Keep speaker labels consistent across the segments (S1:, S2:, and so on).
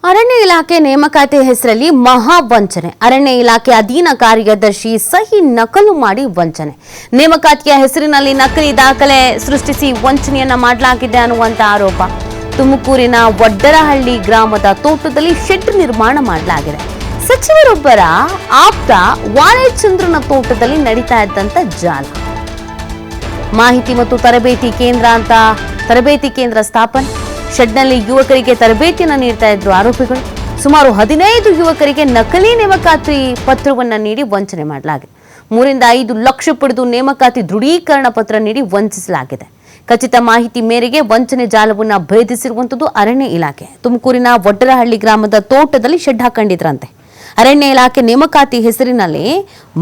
S1: ಅರಣ್ಯ ಇಲಾಖೆ ನೇಮಕಾತಿ ಹೆಸರಲ್ಲಿ ಮಹಾ ವಂಚನೆ. ಅರಣ್ಯ ಇಲಾಖೆ ಅಧೀನ ಕಾರ್ಯದರ್ಶಿ ಸಹಿ ನಕಲು ಮಾಡಿ ವಂಚನೆ. ನೇಮಕಾತಿಯ ಹೆಸರಿನಲ್ಲಿ ನಕಲಿ ದಾಖಲೆ ಸೃಷ್ಟಿಸಿ ವಂಚನೆಯನ್ನ ಮಾಡಲಾಗಿದೆ ಅನ್ನುವಂತ ಆರೋಪ. ತುಮಕೂರಿನ ವಡ್ಡರಹಳ್ಳಿ ಗ್ರಾಮದ ತೋಟದಲ್ಲಿ ಶೆಡ್ ನಿರ್ಮಾಣ ಮಾಡಲಾಗಿದೆ. ಸಚಿವರೊಬ್ಬರ ಆಪ್ತ ವಾಳೆಚಂದ್ರನ ತೋಟದಲ್ಲಿ ನಡೀತಾ ಇದ್ದಂತ ಜಾಲ. ಮಾಹಿತಿ ಮತ್ತು ತರಬೇತಿ ಕೇಂದ್ರ ಸ್ಥಾಪನೆ. ಶೆಡ್ನಲ್ಲಿ ಯುವಕರಿಗೆ ತರಬೇತಿಯನ್ನು ನೀಡ್ತಾ ಇದ್ರು ಆರೋಪಿಗಳು. ಸುಮಾರು 15 ಯುವಕರಿಗೆ ನಕಲಿ ನೇಮಕಾತಿ ಪತ್ರವನ್ನು ನೀಡಿ ವಂಚನೆ ಮಾಡಲಾಗಿದೆ. 3 ರಿಂದ 5 ಲಕ್ಷ ಪಡೆದು ನೇಮಕಾತಿ ದೃಢೀಕರಣ ಪತ್ರ ನೀಡಿ ವಂಚಿಸಲಾಗಿದೆ. ಖಚಿತ ಮಾಹಿತಿ ಮೇರೆಗೆ ವಂಚನೆ ಜಾಲವನ್ನು ಭೇದಿಸಿರುವಂತದ್ದು ಅರಣ್ಯ ಇಲಾಖೆ. ತುಮಕೂರಿನ ವಡ್ಡರಹಳ್ಳಿ ಗ್ರಾಮದ ತೋಟದಲ್ಲಿ ಶೆಡ್ ಹಾಕೊಂಡಿದ್ರಂತೆ. ಅರಣ್ಯ ಇಲಾಖೆ ನೇಮಕಾತಿ ಹೆಸರಿನಲ್ಲಿ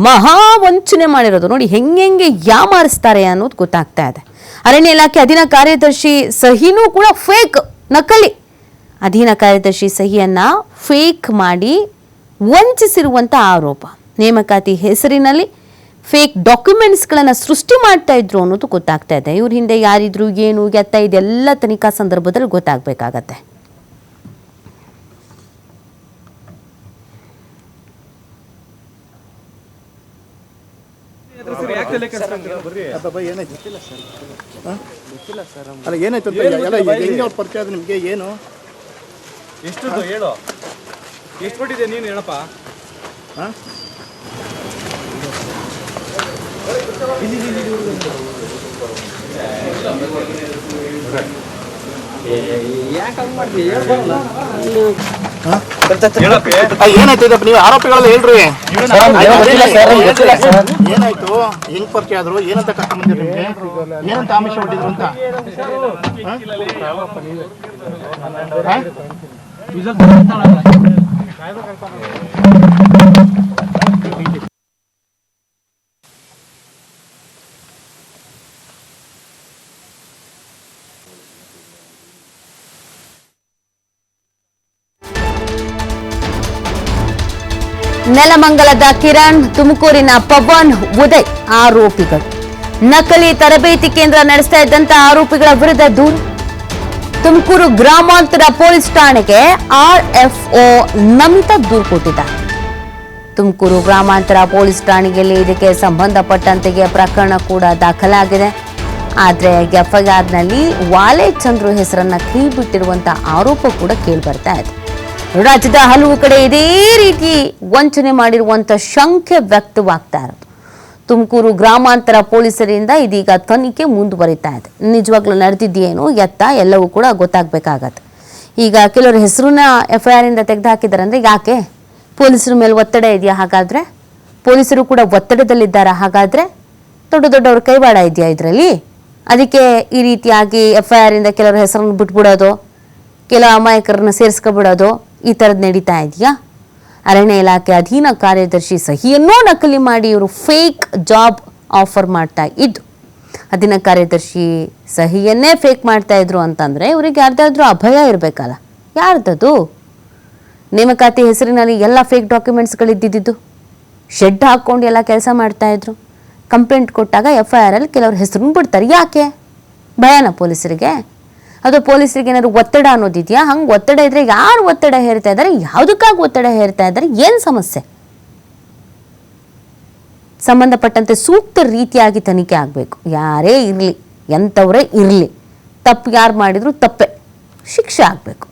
S1: ಮಹಾ ವಂಚನೆ ಮಾಡಿರೋದು ನೋಡಿ, ಹೆಂಗೆ ಯಾಮಾರಿಸ್ತಾರೆ ಅನ್ನೋದು ಗೊತ್ತಾಗ್ತಾ ಇದೆ. ಅರಣ್ಯ ಇಲಾಖೆ ಅಧೀನ ಕಾರ್ಯದರ್ಶಿ ಸಹಿನೂ ಕೂಡ ಫೇಕ್, ನಕಲಿ ಅಧೀನ ಕಾರ್ಯದರ್ಶಿ ಸಹಿಯನ್ನ ಫೇಕ್ ಮಾಡಿ ವಂಚಿಸಿರುವಂತ ಆರೋಪ. ನೇಮಕಾತಿ ಹೆಸರಿನಲ್ಲಿ ಫೇಕ್ ಡಾಕ್ಯುಮೆಂಟ್ಸ್ಗಳನ್ನು ಸೃಷ್ಟಿ ಮಾಡ್ತಾ ಇದ್ರು ಅನ್ನೋದು ಗೊತ್ತಾಗ್ತಾ ಇದೆ. ಇವ್ರ ಹಿಂದೆ ಯಾರಿದ್ರು, ಏನು ಎತ್ತ, ಇದೆಲ್ಲ ತನಿಖಾ ಸಂದರ್ಭದಲ್ಲಿ ಗೊತ್ತಾಗಬೇಕಾಗತ್ತೆ.
S2: ಅಲ್ಲ ಏನಾಯ್ತು ಅಂತ ಎಲ್ಲ ಹೆಂಗೆ ಅವ್ರ ಪರಿಚಯ ಅದು ನಿಮಗೆ ಏನು
S3: ಎಷ್ಟು ಹೇಳು, ಎಷ್ಟು ಕೊಟ್ಟಿದೆ ನೀನು ಹೇಳಪ್ಪ. ಹಾಂ
S2: ಏನಾಯ್ತು ಇದಪ್ಪ, ನೀವು ಆರೋಪಿಗಳೆಲ್ಲ ಹೇಳ್ರಿ. ಏನಾಯ್ತು, ಹೆಂಗ್ ಪರಿಚಯ ಆದ್ರು, ಏನಂತ ಕರ್ಕೊಂಡ್ಬಂದಿರಿ, ಏನಂತ ಆಮಿಷ ಹೊಟ್ಟಿದ್ರು ಅಂತ?
S1: ನೆಲಮಂಗಲದ ಕಿರಣ್, ತುಮಕೂರಿನ ಪವನ್, ಉದಯ್ ಆರೋಪಿಗಳು. ನಕಲಿ ತರಬೇತಿ ಕೇಂದ್ರ ನಡೆಸ್ತಾ ಇದ್ದಂತ ಆರೋಪಿಗಳ ವಿರುದ್ಧ ದೂರು. ತುಮಕೂರು ಗ್ರಾಮಾಂತರ ಪೊಲೀಸ್ ಠಾಣೆಗೆ RFO ನಮಿತಾ ದೂರು ಕೊಟ್ಟಿದ್ದಾರೆ. ತುಮಕೂರು ಗ್ರಾಮಾಂತರ ಪೊಲೀಸ್ ಠಾಣೆಯಲ್ಲಿ ಇದಕ್ಕೆ ಸಂಬಂಧಪಟ್ಟಂತೆ ಪ್ರಕರಣ ಕೂಡ ದಾಖಲಾಗಿದೆ. ಆದರೆ FIRನಲ್ಲಿ ವಾಳೆಚಂದ್ರು ಹೆಸರನ್ನ ಕೈಬಿಟ್ಟಿರುವಂತ ಆರೋಪ ಕೂಡ ಕೇಳಿಬರ್ತಾ ಇದೆ. ರಾಜ್ಯದ ಹಲವು ಕಡೆ ಇದೇ ರೀತಿ ವಂಚನೆ ಮಾಡಿರುವಂತ ಶಂಕೆ ವ್ಯಕ್ತವಾಗ್ತಾ ಇರೋದು. ತುಮಕೂರು ಗ್ರಾಮಾಂತರ ಪೊಲೀಸರಿಂದ ಇದೀಗ ತನಿಖೆ ಮುಂದುವರಿತಾ ಇದೆ. ನಿಜವಾಗ್ಲೂ ನಡೆದಿದ್ದೇನು ಎತ್ತ ಎಲ್ಲವೂ ಕೂಡ ಗೊತ್ತಾಗಬೇಕಾಗತ್ತೆ. ಈಗ ಕೆಲವರ ಹೆಸರನ್ನ FIR ಇಂದ ತೆಗೆದುಹಾಕಿದ್ದಾರೆ ಅಂದ್ರೆ ಯಾಕೆ? ಪೊಲೀಸರ ಮೇಲೆ ಒತ್ತಡ ಇದೆಯಾ? ಹಾಗಾದ್ರೆ ಪೊಲೀಸರು ಕೂಡ ಒತ್ತಡದಲ್ಲಿದ್ದಾರಾ? ಹಾಗಾದ್ರೆ ದೊಡ್ಡವ್ರ ಕೈವಾಡ ಇದೆಯಾ ಇದರಲ್ಲಿ? ಅದಕ್ಕೆ ಈ ರೀತಿಯಾಗಿ FIR ಇಂದ ಕೆಲವರ ಹೆಸರನ್ನು ಬಿಟ್ಬಿಡೋದು, ಕೆಲ ಅಮಾಯಕರನ್ನ ಸೇರಿಸ್ಕೊಬಿಡೋದು, ಈ ಥರದ್ದು ನಡೀತಾ ಇದೆಯಾ? ಅರಣ್ಯ ಇಲಾಖೆ ಅಧೀನ ಕಾರ್ಯದರ್ಶಿ ಸಹಿಯನ್ನೂ ನಕಲಿ ಮಾಡಿ ಇವರು ಫೇಕ್ ಜಾಬ್ ಆಫರ್ ಮಾಡ್ತಾ ಇದ್ದು, ಅಧೀನ ಕಾರ್ಯದರ್ಶಿ ಸಹಿಯನ್ನೇ ಫೇಕ್ ಮಾಡ್ತಾ ಇದ್ರು ಅಂತಂದ್ರೆ ಇವರಿಗೆ ಯಾರ್ದಾದ್ರೂ ಅಭಯ ಇರಬೇಕಲ್ಲ. ಯಾರ್ದದು? ನೇಮಕಾತಿ ಹೆಸರಿನಲ್ಲಿ ಎಲ್ಲ ಫೇಕ್ ಡಾಕ್ಯುಮೆಂಟ್ಸ್ಗಳಿದ್ದಿದ್ದು, ಶೆಡ್ ಹಾಕ್ಕೊಂಡು ಎಲ್ಲ ಕೆಲಸ ಮಾಡ್ತಾ ಇದ್ರು. ಕಂಪ್ಲೇಂಟ್ ಕೊಟ್ಟಾಗ FIRಲ್ಲಿ ಕೆಲವ್ರ ಹೆಸರನ್ನು ಬಿಡ್ತಾರೆ. ಯಾಕೆ? ಭಯನ ಪೊಲೀಸರಿಗೆ? ಅದು ಪೊಲೀಸರಿಗೆ ಏನಾದ್ರು ಒತ್ತಡ ಅನ್ನೋದಿದೆಯಾ? ಹಂಗೆ ಒತ್ತಡ ಇದ್ರೆ ಯಾರು ಒತ್ತಡ ಹೇರ್ತಾ ಇದ್ದಾರೆ? ಯಾವುದಕ್ಕಾಗಿ ಒತ್ತಡ ಹೇರ್ತಾ ಇದ್ದಾರೆ? ಏನು ಸಮಸ್ಯೆ? ಸಂಬಂಧಪಟ್ಟಂತೆ ಸೂಕ್ತ ರೀತಿಯಾಗಿ ತನಿಖೆ ಆಗಬೇಕು. ಯಾರೇ ಇರಲಿ, ಎಂಥವರೇ ಇರಲಿ, ತಪ್ಪು ಯಾರು ಮಾಡಿದ್ರು ತಪ್ಪೆ, ಶಿಕ್ಷೆ ಆಗಬೇಕು.